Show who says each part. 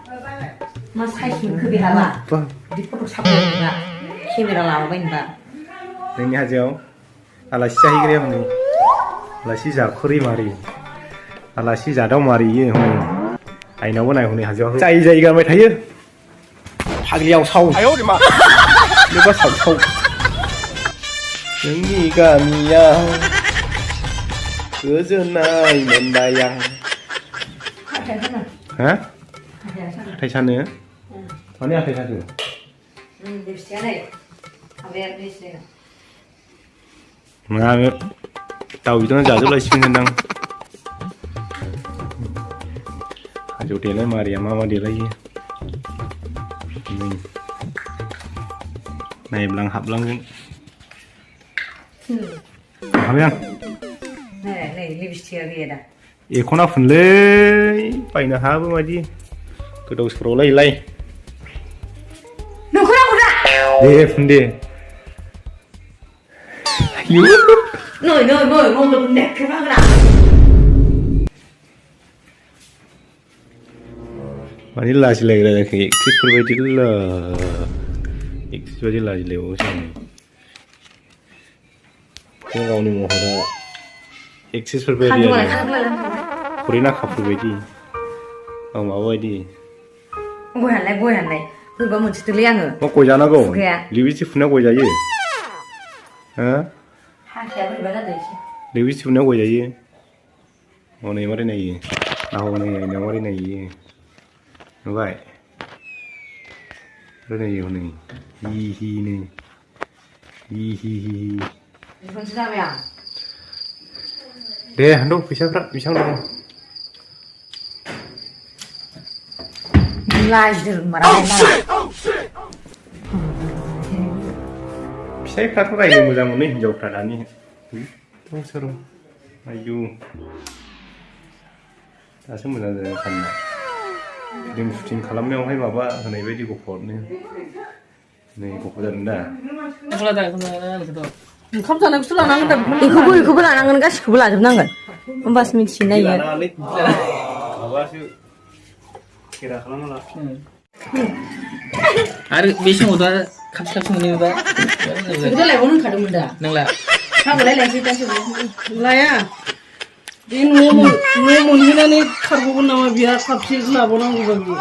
Speaker 1: मा साइसनि खोबिहाबा बिदि फट' साफायग्रा केमेरा लाबोबाय होनबा
Speaker 2: नोंनि हाजोआव आलासि जाहैग्राया हनै आलासि जाखुरै मारि आलासि जादाव मारियो हनै आइनावबो नाय हनै हाजोआव जायै जायै गारबाय थायो फाग्लियाव साव लोबा साव जोंनि गामियाव गोजोननाय मोनबाय आं हा हाथाय सानो माने आखाइ साखो मा दाउ बिदन जाजोबलायसिगोन होनदां हाजोआव देलाय मारिया मा देलायो नायब्लां हाबलांगोन हाबाय आं एख'ना फुनलै बायनो हाबो बायदि गोदाव सोरावलायलाय दे फुन दे माने लाजिलायग्रा जायाखै एक्ट्रिसफोर बायदि एक्ट्रिस बायदि लाजिलायबावोसो आं गावनि महरा एक्ट्रिसफोर बायदि फरेना कापफोर बायदि औ माबा बायदि
Speaker 1: गय हानलाय बोरैबा मोनसेथोलै आङो
Speaker 2: मा गय जानांगौ लिपस्टिक फुननायाव गय जायो लिपस्टिक फुननायाव गय जायो हनै मारै नायो हनै आइनाव मारै नायो नुबाय मारै नायो हनै हि हि नो हि हि हि दे दं फैसाफ्रा बेसेबां दङ फिसाइफ्राथ' रायनो मोजां मोनो हिनजावफ्रा दानि सोर आयु दासो मोजां जादों सानना फिल्म शुटिं खालामनायावहाय माबा होनाय बायदि गफ'नो नै गफ' जादों दा
Speaker 1: ओंखाम जानायखौसो लानांगोन दा बेखौबो लानांगोन गासिखौबो लाजोबनांगोन होमबासो मिथिनो नायो
Speaker 2: माबासो खेरा खालामना लाफिनो
Speaker 3: आरो बे समाव दा खाथि मोनोबा
Speaker 1: बेखौथ' लायबावनो होनखादोंमोन दा
Speaker 3: नोंला
Speaker 1: खाबोलाय लायसै दासो
Speaker 4: लाया बे न'आव मोनहैनानै खारग'गोन नामा बिहा साबसिन लाबावनांगौबा बियो